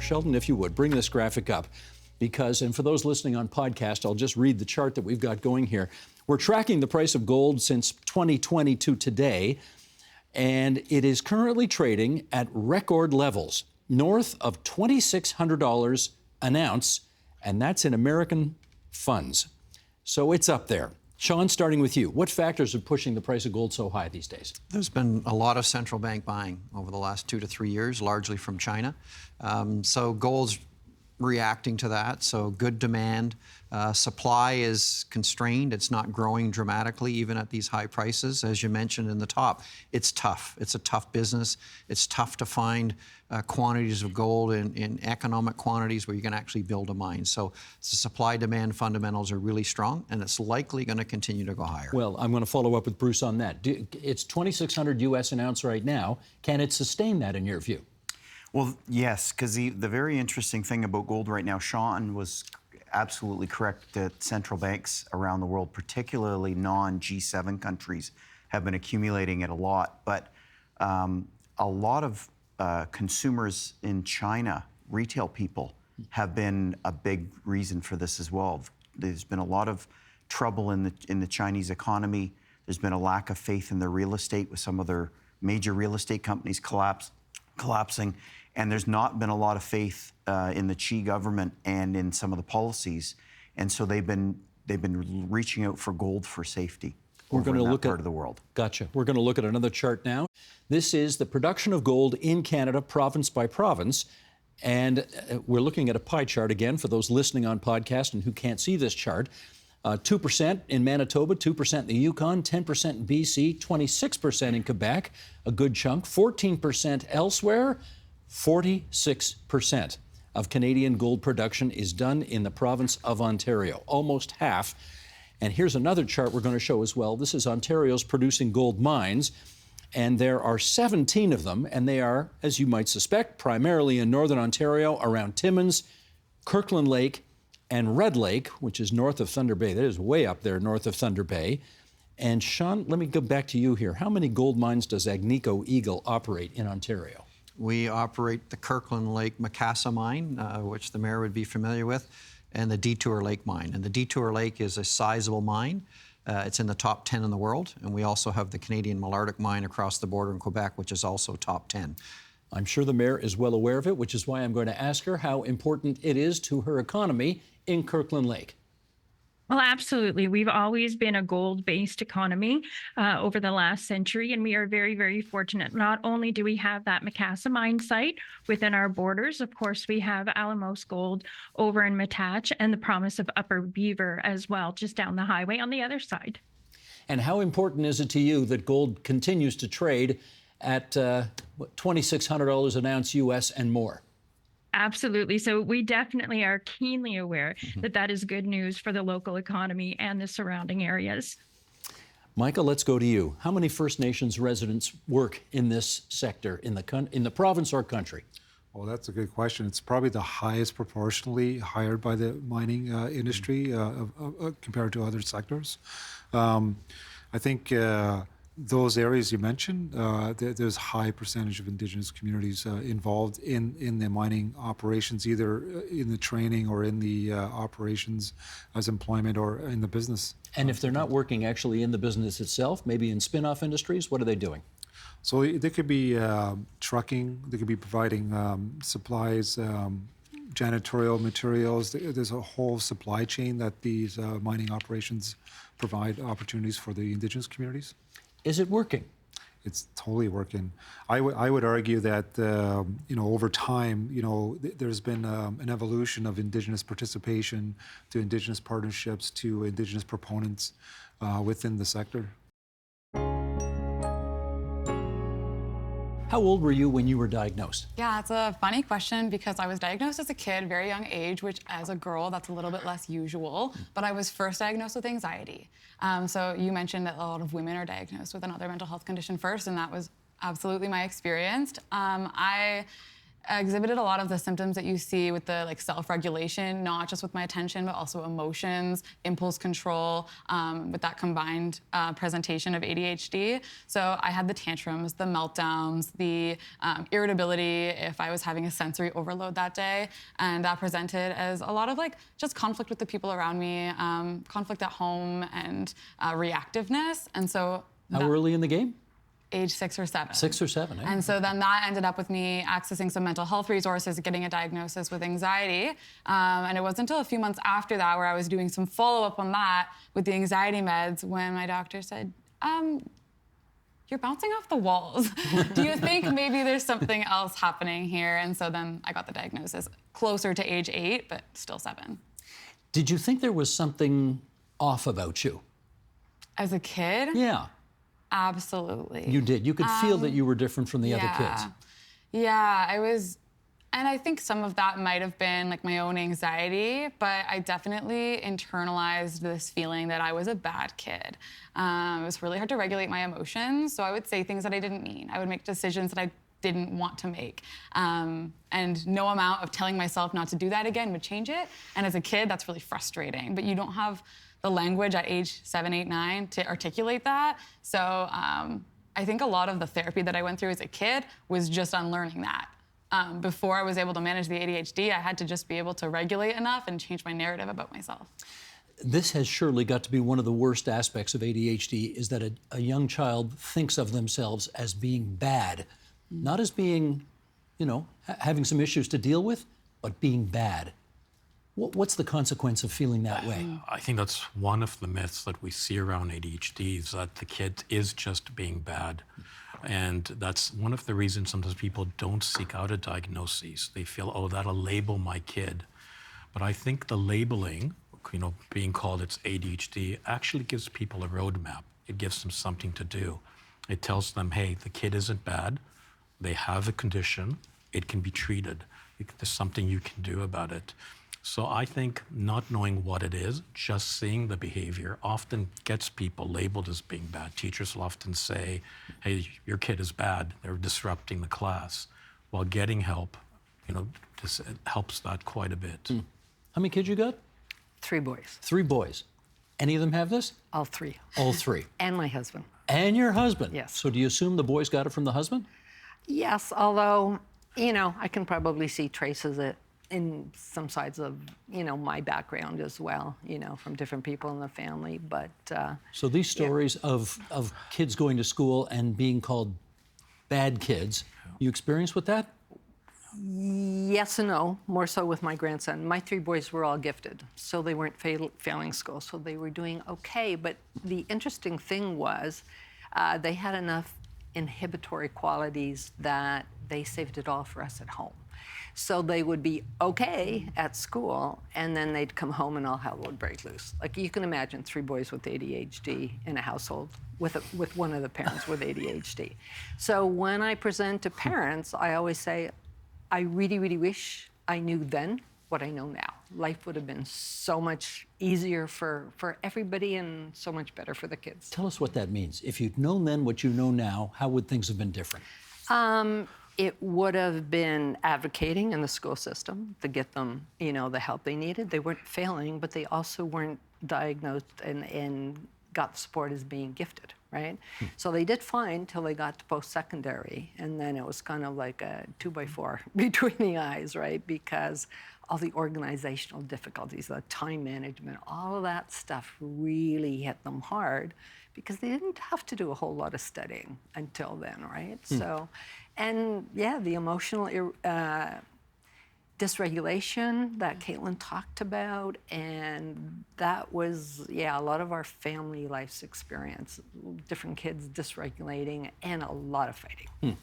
Sheldon, if you would, bring this graphic up. Because, and for those listening on podcast, I'll just read the chart that we've got going here. We're tracking the price of gold since 2020 to today, and it is currently trading at record levels, north of $2,600 an ounce, and that's in American funds. So it's up there. Sean, starting with you, what factors are pushing the price of gold so high these days? There's been a lot of central bank buying over the last 2 to 3 years, largely from China. So gold's reacting to that, so good demand. Supply is constrained. It's not growing dramatically, even at these high prices. As you mentioned in the top, it's tough. It's a tough business. It's tough to find quantities of gold in economic quantities where you can actually build a mine. So the supply-demand fundamentals are really strong, and it's likely going to continue to go higher. Well, I'm going to follow up with Bruce on that. It's 2,600 US an ounce right now. Can it sustain that in your view? Well, yes, because the very interesting thing about gold right now, Sean was absolutely correct that central banks around the world, particularly non-G7 countries, have been accumulating it a lot. But a lot of consumers in China, retail people, have been a big reason for this as well. There's been a lot of trouble in the Chinese economy. There's been a lack of faith in their real estate with some of their major real estate companies collapsing. And there's not been a lot of faith in the Xi government and in some of the policies, and so they've been reaching out for gold for safety. We're going to look at part of the world. Gotcha. We're going to look at another chart now. This is the production of gold in Canada, province by province, and we're looking at a pie chart again for those listening on podcast and who can't see this chart. 2% in Manitoba, 2% in the Yukon, 10% in BC, 26% in Quebec, a good chunk, 14% elsewhere. 46% of Canadian gold production is done in the province of Ontario, almost half. And here's another chart we're going to show as well. This is Ontario's producing gold mines, and there are 17 of them, and they are, as you might suspect, primarily in Northern Ontario around Timmins, Kirkland Lake, and Red Lake, which is north of Thunder Bay. That is way up there north of Thunder Bay. And Sean, let me go back to you here. How many gold mines does Agnico Eagle operate in Ontario? We operate the Kirkland Lake Macassa mine, which the mayor would be familiar with, and the Detour Lake mine. And the Detour Lake is a sizable mine. It's in the top 10 in the world. And we also have the Canadian Malartic mine across the border in Quebec, which is also top 10. I'm sure the mayor is well aware of it, which is why I'm going to ask her how important it is to her economy in Kirkland Lake. Well, absolutely. We've always been a gold-based economy over the last century, and we are very, very fortunate. Not only do we have that Macassa mine site within our borders, of course, we have Alamos Gold over in Matach and the promise of Upper Beaver as well, just down the highway on the other side. And how important is it to you that gold continues to trade at $2,600 an ounce US and more? Absolutely. So we definitely are keenly aware that that is good news for the local economy and the surrounding areas. Michael, let's go to you. How many First Nations residents work in this sector in the province or country? Well, that's a good question. It's probably the highest proportionally hired by the mining industry compared to other sectors. I think those areas you mentioned, there's a high percentage of Indigenous communities involved in the mining operations, either in the training or in the operations as employment or in the business. And if they're not working actually in the business itself, maybe in spin-off industries, what are they doing? So they could be trucking, they could be providing supplies, janitorial materials. There's a whole supply chain that these mining operations provide opportunities for the Indigenous communities. Is it working? It's totally working. I would argue that over time, there's been an evolution of Indigenous participation to Indigenous partnerships to Indigenous proponents within the sector. How old were you when you were diagnosed? Yeah, it's a funny question because I was diagnosed as a kid, very young age, which as a girl, that's a little bit less usual. But I was first diagnosed with anxiety. So you mentioned that a lot of women are diagnosed with another mental health condition first, and that was absolutely my experience. I exhibited a lot of the symptoms that you see with the self-regulation, not just with my attention, but also emotions, impulse control, with that combined presentation of ADHD. So I had the tantrums, the meltdowns, the irritability if I was having a sensory overload that day, and that presented as a lot of just conflict with the people around me, conflict at home, and reactiveness. And so How early in the game? age 6 or 7. 6 or 7, eh? And so then that ended up with me accessing some mental health resources, getting a diagnosis with anxiety. And it wasn't until a few months after that where I was doing some follow-up on that with the anxiety meds when my doctor said, you're bouncing off the walls. Do you think maybe there's something else happening here? And so then I got the diagnosis closer to age 8, but still 7. Did you think there was something off about you? As a kid? Yeah. Absolutely. You did. You could feel that you were different from the other kids. Yeah, I was, and I think some of that might have been my own anxiety, but I definitely internalized this feeling that I was a bad kid. It was really hard to regulate my emotions, so I would say things that I didn't mean. I would make decisions that I didn't want to make. And no amount of telling myself not to do that again would change it. And as a kid, that's really frustrating, but you don't have the language at age 7, 8, 9 to articulate that. So I think a lot of the therapy that I went through as a kid was just unlearning that. Before I was able to manage the ADHD, I had to just be able to regulate enough and change my narrative about myself. This has surely got to be one of the worst aspects of ADHD, is that a young child thinks of themselves as being bad, not as being, having some issues to deal with, but being bad. What's the consequence of feeling that way? I think that's one of the myths that we see around ADHD, is that the kid is just being bad. And that's one of the reasons sometimes people don't seek out a diagnosis. They feel, oh, that'll label my kid. But I think the labeling, being called it's ADHD, actually gives people a roadmap. It gives them something to do. It tells them, hey, the kid isn't bad. They have a condition. It can be treated. There's something you can do about it. So I think not knowing what it is, just seeing the behavior, often gets people labeled as being bad. Teachers will often say, hey, your kid is bad. They're disrupting the class. While getting help, this helps that quite a bit. How many kids you got? 3 boys. 3 boys. Any of them have this? All 3. All 3. And my husband. And your husband? Yes. So do you assume the boys got it from the husband? Yes, although, I can probably see traces in some sides of, my background as well, from different people in the family. But so these stories of kids going to school and being called bad kids, you experience with that? Yes and no, more so with my grandson. My 3 boys were all gifted, so they weren't failing school, so they were doing okay. But the interesting thing was they had enough inhibitory qualities that they saved it all for us at home. So they would be okay at school, and then they'd come home and all hell would break loose. You can imagine 3 boys with ADHD in a household with one of the parents with ADHD. So when I present to parents, I always say, I really, really wish I knew then what I know now. Life would have been so much easier for everybody and so much better for the kids. Tell us what that means. If you'd known then what you know now, how would things have been different? It would have been advocating in the school system to get them, the help they needed. They weren't failing, but they also weren't diagnosed and got the support as being gifted, right? So they did fine till they got to post-secondary, and then it was kind of like a 2x4 between the eyes, right? Because all the organizational difficulties, the time management, all of that stuff really hit them hard because they didn't have to do a whole lot of studying until then, right? So, and yeah, the emotional dysregulation that Caitlin talked about, and that was, a lot of our family life's experience, different kids dysregulating and a lot of fighting.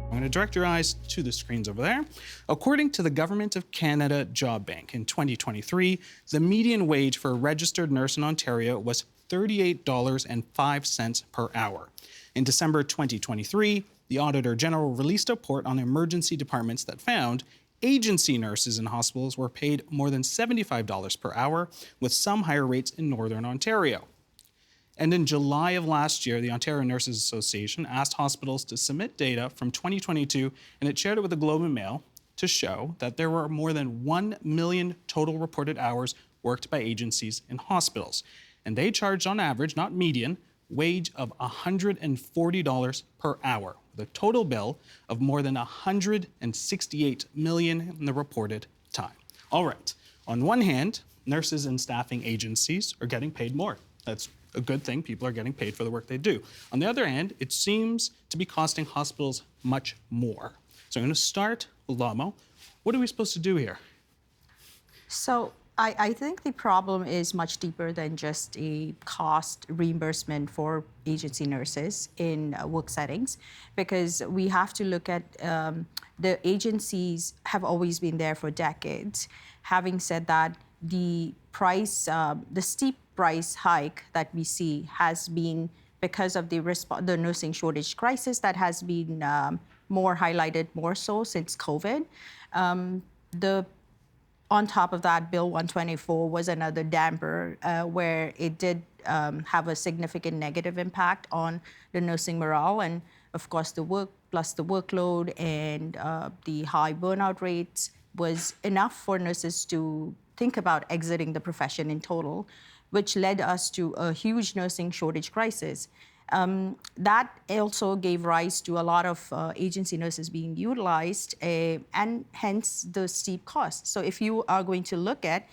I'm going to direct your eyes to the screens over there. According to the Government of Canada Job Bank, in 2023, the median wage for a registered nurse in Ontario was $38.05 per hour. In December 2023, the Auditor General released a report on emergency departments that found agency nurses in hospitals were paid more than $75 per hour, with some higher rates in Northern Ontario. And in July of last year, the Ontario Nurses Association asked hospitals to submit data from 2022, and it shared it with the Globe and Mail to show that there were more than 1 million total reported hours worked by agencies in hospitals. And they charged on average, not median, wage of $140 per hour, with a total bill of more than $168 million in the reported time. All right, on one hand, nurses and staffing agencies are getting paid more. That's a good thing. People are getting paid for the work they do. On the other hand, it seems to be costing hospitals much more. So I'm going to start with Lamo. What are we supposed to do here? So I think the problem is much deeper than just a cost reimbursement for agency nurses in work settings, because we have to look at the agencies have always been there for decades. Having said that, the steep price hike that we see has been because of the nursing shortage crisis that has been more highlighted more so since COVID. On top of that, Bill 124 was another damper where it did have a significant negative impact on the nursing morale. And of course, the work plus the workload and the high burnout rates was enough for nurses to think about exiting the profession in total, which led us to a huge nursing shortage crisis. That also gave rise to a lot of agency nurses being utilized and hence the steep cost. So if you are going to look at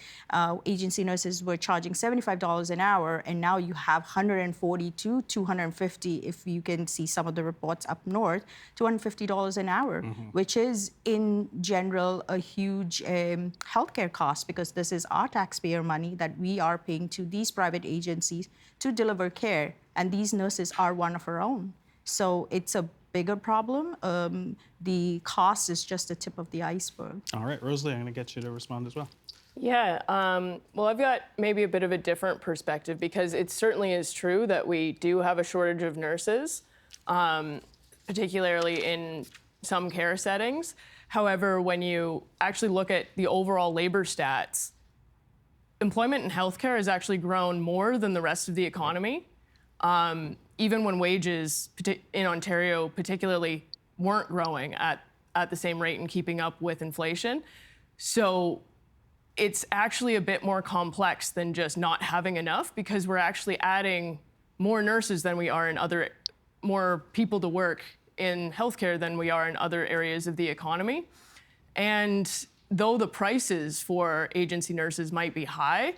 agency nurses were charging $75 an hour, and now you have 140 to 250, if you can see some of the reports up north, $250 an hour, which is in general a huge healthcare cost, because this is our taxpayer money that we are paying to these private agencies to deliver care. And these nurses are one of our own. So it's a bigger problem. The cost is just the tip of the iceberg. All right, Rosalie, I'm going to get you to respond as well. Yeah, well, I've got maybe a bit of a different perspective, because it certainly is true that we do have a shortage of nurses, particularly in some care settings. However, when you actually look at the overall labor stats, employment in healthcare has actually grown more than the rest of the economy. Even when wages in Ontario particularly weren't growing at the same rate and keeping up with inflation. So it's actually a bit more complex than just not having enough, because we're actually adding more nurses than we are in more people to work in healthcare than we are in other areas of the economy. And though the prices for agency nurses might be high,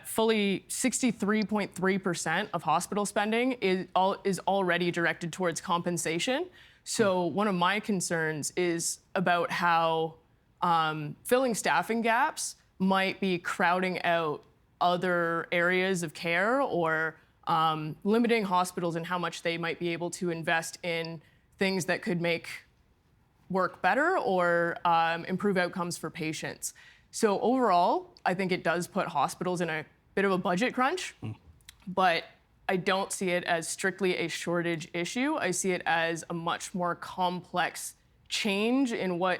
fully 63.3% of hospital spending is already directed towards compensation. So one of my concerns is about how filling staffing gaps might be crowding out other areas of care, or limiting hospitals and how much they might be able to invest in things that could make work better or improve outcomes for patients. So overall, I think it does put hospitals in a bit of a budget crunch, but I don't see it as strictly a shortage issue. I see it as a much more complex change in what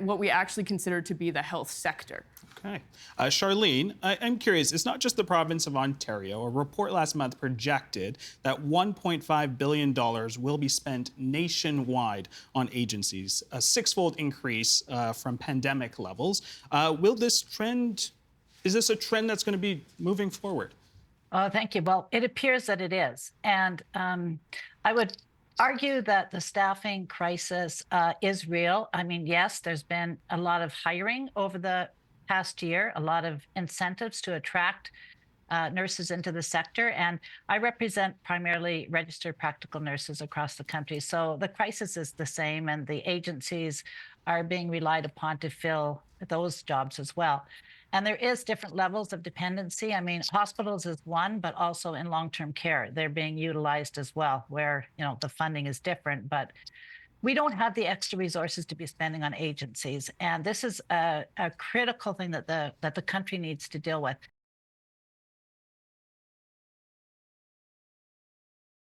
we actually consider to be the health sector. Okay. Charlene, I'm curious, it's not just the province of Ontario. A report last month projected that $1.5 billion will be spent nationwide on agencies, a six-fold increase from pandemic levels. Is this a trend that's going to be moving forward? Thank you. Well, it appears that it is. And I would argue that the staffing crisis is real. I mean, yes, there's been a lot of hiring over the past year, a lot of incentives to attract nurses into the sector. And I represent primarily registered practical nurses across the country. So the crisis is the same, and the agencies are being relied upon to fill those jobs as well. And there is different levels of dependency. I mean, hospitals is one, but also in long-term care, they're being utilized as well, where, the funding is different, but we don't have the extra resources to be spending on agencies. And this is a critical thing that the country needs to deal with.